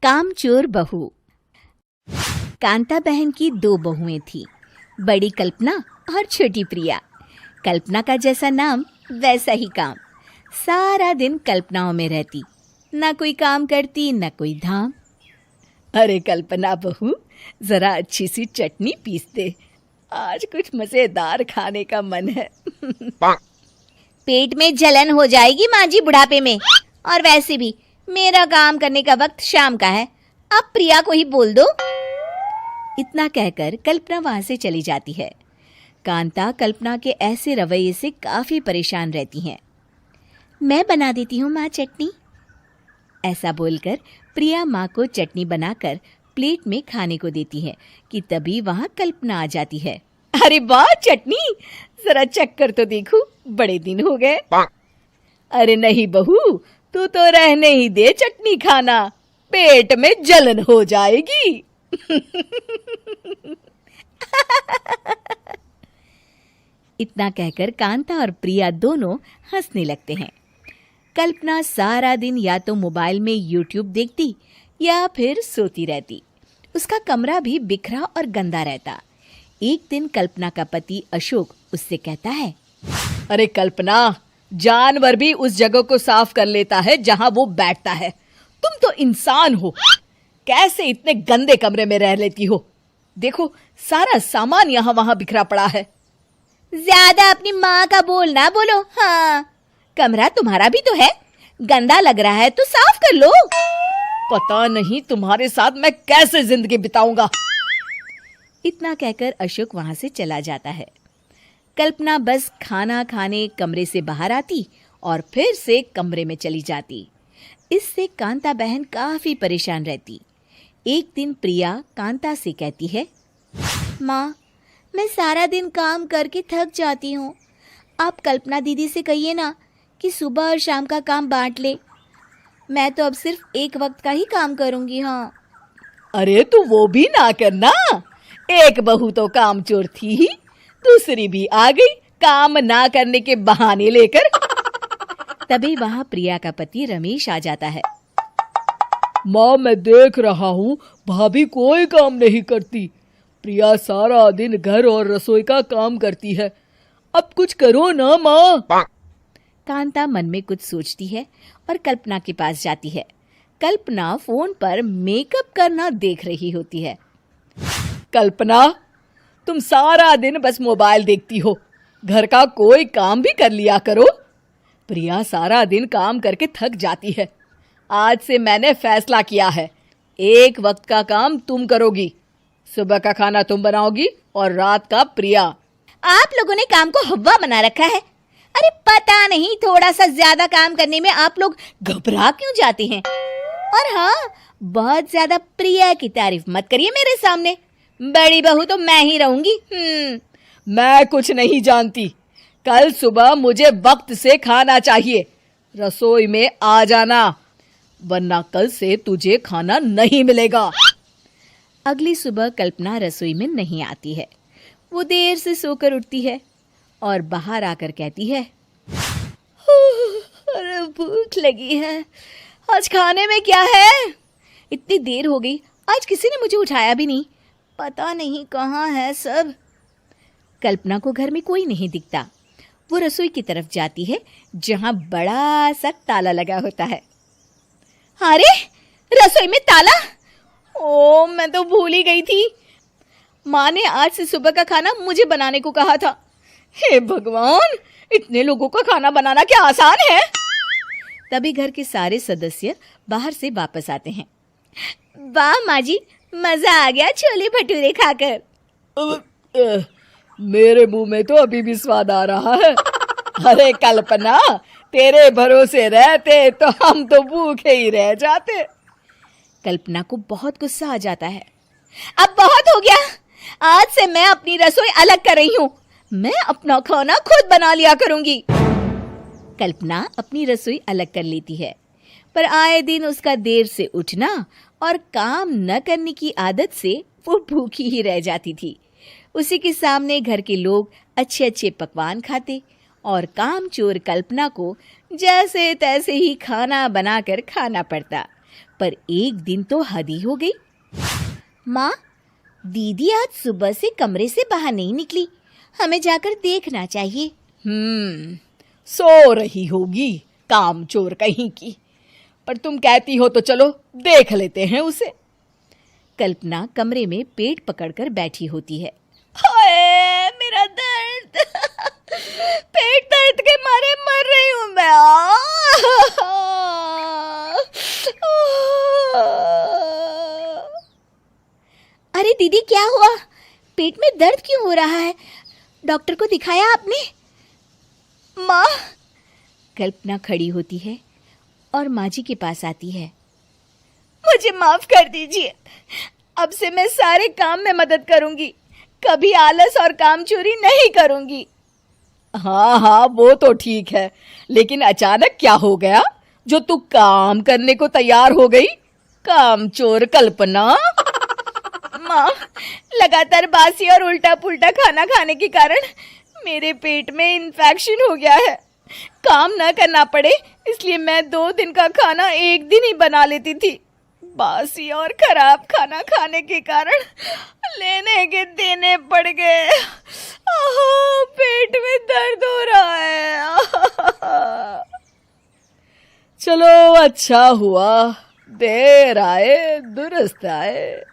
कामचोर बहू। कांता बहन की दो बहुएं थीं, बड़ी कल्पना और छोटी प्रिया। कल्पना का जैसा नाम वैसा ही काम। सारा दिन कल्पनाओं में रहती, ना कोई काम करती ना कोई धाम। अरे कल्पना बहू, जरा अच्छी सी चटनी पीस दे, आज कुछ मजेदार खाने का मन है। पेट में जलन हो जाएगी माँ जी बुढ़ापे में, और वैसे भी मेरा काम करने का वक्त शाम का है, अब प्रिया को ही बोल दो। इतना कहकर कल्पना वहां से चली जाती है। कांता कल्पना के ऐसे रवैये से काफी परेशान रहती हैं। मैं बना देती हूँ माँ चटनी, ऐसा बोलकर प्रिया माँ को चटनी बनाकर प्लेट में खाने को देती है कि तभी वहां कल्पना आ जाती है। अरे वाह चटनी, जरा चक्कर तो देखूं, बड़े दिन हो गए। अरे नहीं बहू, तू तो रहने ही दे चटनी खाना, पेट में जलन हो जाएगी। इतना कहकर कांता और प्रिया दोनों हंसने लगते हैं। कल्पना सारा दिन या तो मोबाइल में यूट्यूब देखती या फिर सोती रहती। उसका कमरा भी बिखरा और गंदा रहता। एक दिन कल्पना का पति अशोक उससे कहता है, अरे कल्पना, जानवर भी उस जगह को साफ कर लेता है जहां वो बैठता है, तुम तो इंसान हो, कैसे इतने गंदे कमरे में रह लेती हो? देखो सारा सामान यहाँ वहां बिखरा पड़ा है। ज्यादा अपनी माँ का बोल ना बोलो। हाँ, कमरा तुम्हारा भी तो है, गंदा लग रहा है तो साफ कर लो। पता नहीं तुम्हारे साथ मैं कैसे जिंदगी बिताऊंगा। इतना कहकर अशोक वहां से चला जाता है। कल्पना बस खाना खाने कमरे से बाहर आती और फिर से कमरे में चली जाती। इससे कांता बहन काफी परेशान रहती। एक दिन प्रिया कांता से कहती है, माँ, मैं सारा दिन काम करके थक जाती हूँ, आप कल्पना दीदी से कहिए ना कि सुबह और शाम का काम बांट ले। मैं तो अब सिर्फ एक वक्त का ही काम करूँगी। हाँ। अरे तू वो भी ना करना, एक बहू तो कामचोर थी ही, दूसरी भी आ गई काम ना करने के बहाने लेकर। तभी वहां प्रिया का पति रमेश आ जाता है। माँ, मैं देख रहा हूँ भाभी कोई काम नहीं करती, प्रिया सारा दिन घर और रसोई का काम करती है, अब कुछ करो ना माँ। कांता मन में कुछ सोचती है और कल्पना के पास जाती है। कल्पना फोन पर मेकअप करना देख रही होती है। कल्पना, तुम सारा दिन बस मोबाइल देखती हो, घर का कोई काम भी कर लिया करो। प्रिया सारा दिन काम करके थक जाती है। आज से मैंने फैसला किया है, एक वक्त का काम तुम करोगी, सुबह का खाना तुम बनाओगी और रात का प्रिया। आप लोगों ने काम को हवा बना रखा है। अरे पता नहीं थोड़ा सा ज्यादा काम करने में आप लोग घबरा क्यों जाते हैं। और हाँ, बहुत ज्यादा प्रिया की तारीफ मत करिए मेरे सामने, बड़ी बहू तो मैं ही रहूंगी। मैं कुछ नहीं जानती, कल सुबह मुझे वक्त से खाना चाहिए, रसोई में आ जाना, वरना कल से तुझे खाना नहीं मिलेगा। अगली सुबह कल्पना रसोई में नहीं आती है। वो देर से सोकर उठती है और बाहर आकर कहती है, अरे भूख लगी है, आज खाने में क्या है? इतनी देर हो गई, आज किसी ने मुझे उठाया भी नहीं, पता नहीं कहाँ है सब। कल्पना को घर में कोई नहीं दिखता। वो रसोई की तरफ जाती है जहां बड़ा सा ताला लगा होता है। अरे रसोई में ताला! ओ, मैं तो भूल ही गई थी। माँ ने आज से सुबह का खाना मुझे बनाने को कहा था। हे भगवान, इतने लोगों का खाना बनाना क्या आसान है? तभी घर के सारे सदस्य बाहर से वापस आते हैं। वाह माँ जी, मजा आ गया छोले भटूरे खाकर। मेरे मुंह में तो अभी भी स्वाद आ रहा है। अरे कल्पना, तेरे भरोसे रहते तो हम तो भूखे ही रह जाते। कल्पना को बहुत गुस्सा आ जाता है। अब बहुत हो गया, आज से मैं अपनी रसोई अलग कर रही हूँ, मैं अपना खाना खुद बना लिया करूंगी। कल्पना अपनी रसोई अलग कर लेती है, पर आए दिन उसका देर से उठना और काम न करने की आदत से वो भूखी ही रह जाती थी। उसी के सामने घर के लोग अच्छे अच्छे पकवान खाते और कामचोर कल्पना को जैसे तैसे ही खाना बनाकर खाना पड़ता। पर एक दिन तो हद ही हो गई। माँ, दीदी आज सुबह से कमरे से बाहर नहीं निकली, हमें जाकर देखना चाहिए। सो रही होगी कामचोर कहीं की। पर तुम कहती हो तो चलो देख लेते हैं उसे। कल्पना कमरे में पेट पकड़कर बैठी होती है। हाय मेरा दर्द, पेट दर्द के मारे मर रही हूं मैं। अरे दीदी, क्या हुआ? पेट में दर्द क्यों हो रहा है? डॉक्टर को दिखाया आपने? माँ, कल्पना खड़ी होती है और माँ जी के पास आती है। मुझे माफ कर दीजिए, अब से मैं सारे काम में मदद करूंगी, कभी आलस और काम चोरी नहीं करूंगी। हाँ, वो तो ठीक है, लेकिन अचानक क्या हो गया जो तू काम करने को तैयार हो गई? कामचोर कल्पना। माँ, लगातार बासी और उल्टा पुल्टा खाना खाने के कारण मेरे पेट में इन्फेक्शन हो गया है। काम न करना पड़े इसलिए मैं 2 दिन का खाना एक दिन ही बना लेती थी। बासी और खराब खाना खाने के कारण लेने के देने पड़ गए। पेट में दर्द हो रहा है। चलो अच्छा हुआ, देर आए दुरुस्त आए।